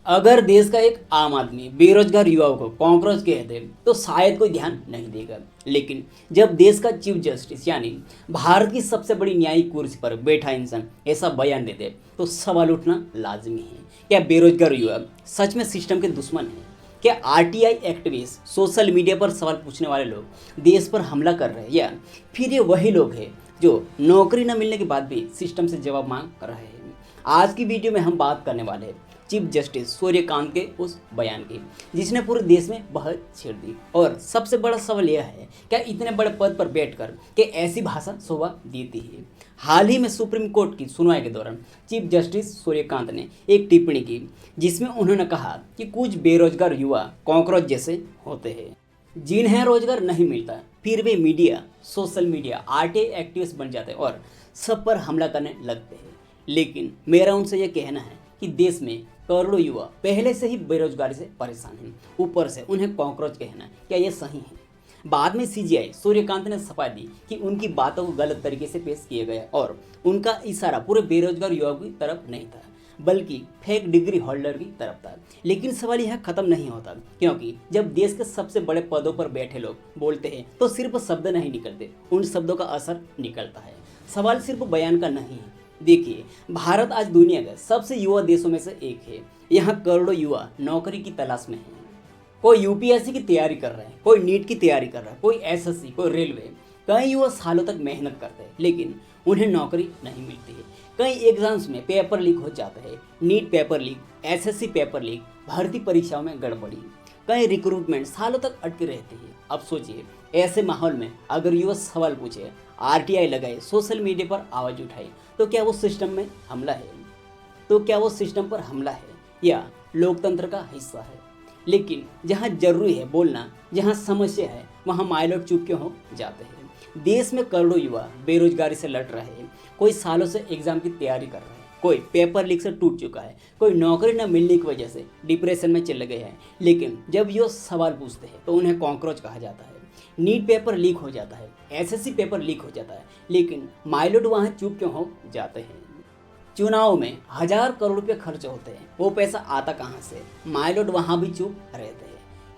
अगर देश का एक आम आदमी बेरोजगार युवाओं को कॉकरोच कह दे तो शायद कोई ध्यान नहीं देगा। लेकिन जब देश का चीफ जस्टिस यानी भारत की सबसे बड़ी न्यायिक कुर्सी पर बैठा इंसान ऐसा बयान दे दे तो सवाल उठना लाजमी है। क्या बेरोजगार युवा सच में सिस्टम के दुश्मन हैं? क्या आरटीआई एक्टिविस्ट, सोशल मीडिया पर सवाल पूछने वाले लोग देश पर हमला कर रहे हैं, या फिर ये वही लोग हैं जो नौकरी न मिलने के बाद भी सिस्टम से जवाब मांग रहे हैं? आज की वीडियो में हम बात करने वाले हैं चीफ जस्टिस सूर्यकांत के उस बयान की जिसने पूरे देश में बहस छेड़ दी। और सबसे बड़ा सवाल यह है, क्या इतने बड़े पद पर बैठकर के ऐसी भाषा शोभा देती है? हाल ही में सुप्रीम कोर्ट की सुनवाई के दौरान चीफ जस्टिस सूर्यकांत ने एक टिप्पणी की जिसमें उन्होंने कहा कि कुछ बेरोजगार युवा कॉकरोच जैसे होते हैं जिन्हें रोजगार नहीं मिलता, फिर वे media, social media, RTI activist बन जाते हैं और सब पर हमला करने लगते हैं। लेकिन मेरा उनसे यह कहना है कि देश में करोड़ों युवा पहले से ही बेरोजगारी से परेशान हैं, ऊपर से उन्हें कॉकरोच कहना, क्या यह सही है? बाद में सीजीआई सूर्यकांत ने सफाई दी कि उनकी बातों को गलत तरीके से पेश किया गया और उनका इशारा पूरे बेरोजगार युवाओं की तरफ नहीं था बल्कि फेक डिग्री होल्डर की तरफ था। लेकिन सवाल यह खत्म नहीं होता, क्योंकि जब देश के सबसे बड़े पदों पर बैठे लोग बोलते हैं तो सिर्फ शब्द नहीं निकलते, उन शब्दों का असर निकलता है। सवाल सिर्फ बयान का नहीं है। देखिए, भारत आज दुनिया के सबसे युवा देशों में से एक है। यहाँ करोड़ों युवा नौकरी की तलाश में हैं। कोई यूपीएससी की तैयारी कर रहे हैं, कोई नीट की तैयारी कर रहा है, कोई एसएससी, कोई रेलवे। कई युवा सालों तक मेहनत करते हैं लेकिन उन्हें नौकरी नहीं मिलती है। कई एग्जाम्स में पेपर लीक हो जाते हैं, NEET paper leak, SSC paper leak, भर्ती परीक्षाओं में गड़बड़ी, कई रिक्रूटमेंट सालों तक अटके रहती है। अब सोचिए, ऐसे माहौल में अगर युवा सवाल पूछे, आरटीआई लगाए, सोशल मीडिया पर आवाज़ उठाए, तो क्या वो सिस्टम में हमला है? तो क्या वो सिस्टम पर हमला है या लोकतंत्र का हिस्सा है? लेकिन जहाँ जरूरी है बोलना, जहाँ समस्या है, वहाँ माइलोट चुप क्यों हो जाते हैं? देश में करोड़ों युवा बेरोजगारी से लड़ रहे हैं। कोई सालों से एग्जाम की तैयारी कर रहा है, कोई पेपर लीक से टूट चुका है, कोई नौकरी न मिलने की वजह से डिप्रेशन में चले गए हैं। लेकिन जब ये सवाल पूछते हैं तो उन्हें कॉकरोच कहा जाता है। नीट पेपर लीक हो जाता है, एसएससी पेपर लीक हो जाता है, लेकिन माइलोट वहाँ चुप क्यों हो जाते हैं? चुनाव में 1000 करोड़ रुपए खर्च होते हैं, वो पैसा आता कहाँ से? माइलोट वहाँ भी चुप रहते हैं।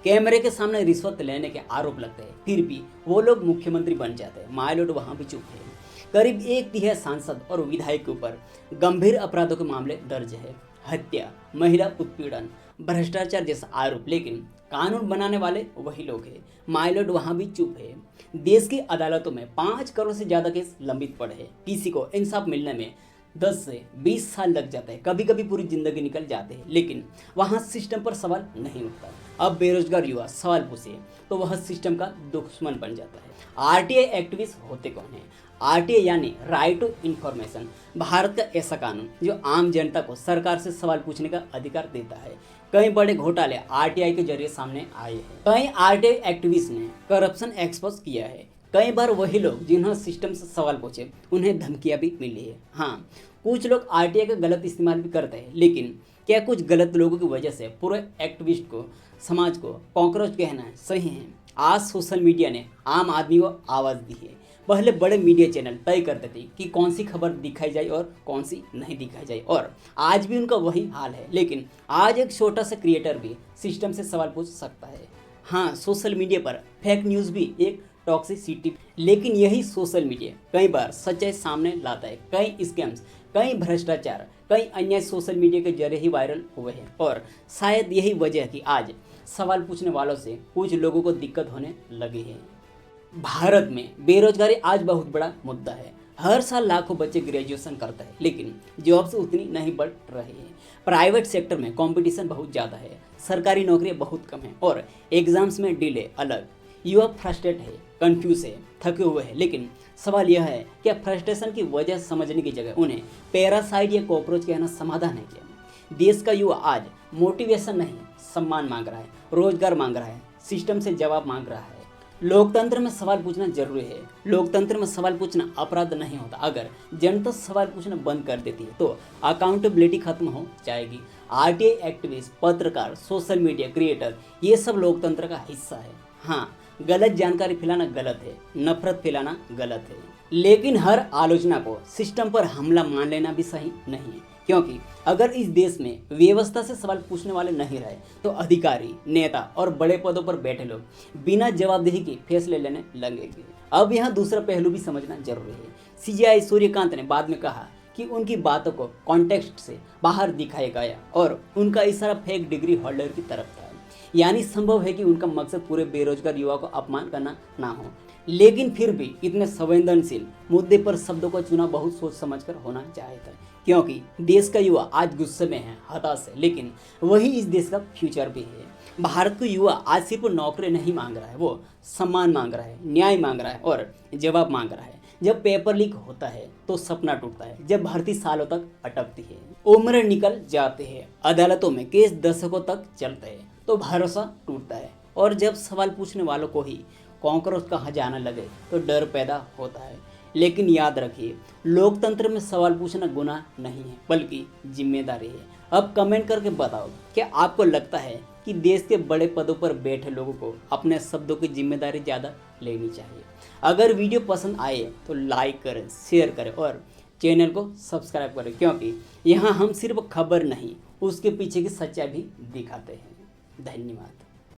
कैमरे के सामने रिश्वत लेने के आरोप लगते हैं, फिर भी वो लोग मुख्यमंत्री बन जाते हैं, माइलोट वहाँ भी चुप है। करीब 1/3 सांसद और विधायक के ऊपर गंभीर अपराधों के मामले दर्ज है, हत्या, महिला उत्पीड़न, भ्रष्टाचार जैसा आरोप, लेकिन कानून बनाने वाले वही लोग हैं, माइलोट वहाँ भी चुप है। देश की अदालतों में 5 करोड़ से ज़्यादा केस लंबित पड़े हैं। किसी को इंसाफ मिलने में 10 से 20 साल लग जाते हैं, कभी कभी पूरी जिंदगी निकल जाते हैं, लेकिन वहाँ सिस्टम पर सवाल नहीं उठता। अब बेरोजगार युवा सवाल पूछे तो वह सिस्टम का दुश्मन बन जाता है। आरटीआई एक्टिविस्ट होते कौन है? आरटीआई यानी राइट टू इन्फॉर्मेशन, भारत का ऐसा कानून जो आम जनता को सरकार से सवाल पूछने का अधिकार देता है। कई बड़े घोटाले आरटीआई के जरिए सामने आए हैं। कई आरटीआई एक्टिविस्ट ने करप्शन एक्सपोज किया है। कई बार वही लोग जिन्होंने सिस्टम से सवाल पूछे उन्हें धमकियां भी मिली है। हाँ, कुछ लोग आरटीआई का गलत इस्तेमाल भी करते हैं, लेकिन क्या कुछ गलत लोगों की वजह से पूरे एक्टिविस्ट को, समाज को कॉकरोच कहना सही है? आज सोशल मीडिया ने आम आदमी को आवाज़ दी है। पहले बड़े मीडिया चैनल तय करते थे कि कौन सी खबर दिखाई जाए और कौन सी नहीं दिखाई जाए, और आज भी उनका वही हाल है। लेकिन आज एक छोटा सा क्रिएटर भी सिस्टम से सवाल पूछ सकता है। हाँ, सोशल मीडिया पर फेक न्यूज़ भी एक टॉक्सिसिटी, लेकिन यही सोशल मीडिया कई बार सच्चाई सामने लाता है। कई स्कैम्स, कई भ्रष्टाचार, कई अन्य सोशल मीडिया के जरिए ही वायरल हुए हैं, और शायद यही वजह है कि आज सवाल पूछने वालों से कुछ लोगों को दिक्कत होने लगी है। भारत में बेरोजगारी आज बहुत बड़ा मुद्दा है। हर साल लाखों बच्चे ग्रेजुएशन करते हैं, लेकिन जॉब्स उतनी नहीं बढ़ रही है। प्राइवेट सेक्टर में कंपटीशन बहुत ज़्यादा है, सरकारी नौकरियां बहुत कम हैं और एग्जाम्स में डिले अलग। युवा फ्रस्ट्रेट है, कंफ्यूज है, थके हुए हैं। लेकिन सवाल यह है, क्या फ्रस्ट्रेशन की वजह समझने की जगह उन्हें पैरासाइट या कॉकरोच कहना समाधान है क्या? देश का युवा आज मोटिवेशन नहीं, सम्मान मांग रहा है, रोजगार मांग रहा है, सिस्टम से जवाब मांग रहा है। लोकतंत्र में सवाल पूछना जरूरी है। लोकतंत्र में सवाल पूछना अपराध नहीं होता। अगर जनता सवाल पूछना बंद कर देती है तो अकाउंटेबिलिटी खत्म हो जाएगी। आरटीआई एक्टिविस्ट, पत्रकार, सोशल मीडिया क्रिएटर, ये सब लोकतंत्र का हिस्सा है। हाँ, गलत जानकारी फैलाना गलत है, नफरत फैलाना गलत है, लेकिन हर आलोचना को सिस्टम पर हमला मान लेना भी सही नहीं है। क्योंकि अगर इस देश में व्यवस्था से सवाल पूछने वाले नहीं रहे तो अधिकारी, नेता और बड़े पदों पर बैठे लोग बिना जवाबदेही के फैसले लेने लगेंगे। अब यहाँ दूसरा पहलू भी समझना जरूरी है। सीजेआई सूर्यकांत ने बाद में कहा कि उनकी बातों को कॉन्टेक्स्ट से बाहर दिखाया गया और उनका इशारा फेक डिग्री होल्डर की तरफ था। यानी संभव है कि उनका मकसद पूरे बेरोजगार युवा को अपमान करना ना हो, लेकिन फिर भी इतने संवेदनशील मुद्दे पर शब्दों का चुनाव बहुत सोच समझकर होना चाहिए था, क्योंकि देश का युवा आज गुस्से में है, हताश है, लेकिन वही इस देश का फ्यूचर भी है। भारत का युवा आज सिर्फ नौकरी नहीं मांग रहा है, वो सम्मान मांग रहा है, न्याय मांग रहा है और जवाब मांग रहा है। जब पेपर लीक होता है तो सपना टूटता है, जब भर्ती सालों तक अटकती है, उम्र निकल जाते हैं, अदालतों में केस दशकों तक चलते हैं तो भरोसा टूटता है, और जब सवाल पूछने वालों को ही कॉकरोच कहा जाने लगे तो डर पैदा होता है। लेकिन याद रखिए, लोकतंत्र में सवाल पूछना गुनाह नहीं है बल्कि जिम्मेदारी है। अब कमेंट करके बताओ कि आपको लगता है कि देश के बड़े पदों पर बैठे लोगों को अपने शब्दों की जिम्मेदारी ज़्यादा लेनी चाहिए। अगर वीडियो पसंद आए तो लाइक करें, शेयर करें और चैनल को सब्सक्राइब करें, क्योंकि यहाँ हम सिर्फ खबर नहीं उसके पीछे की सच्चाई भी दिखाते हैं। धन्यवाद।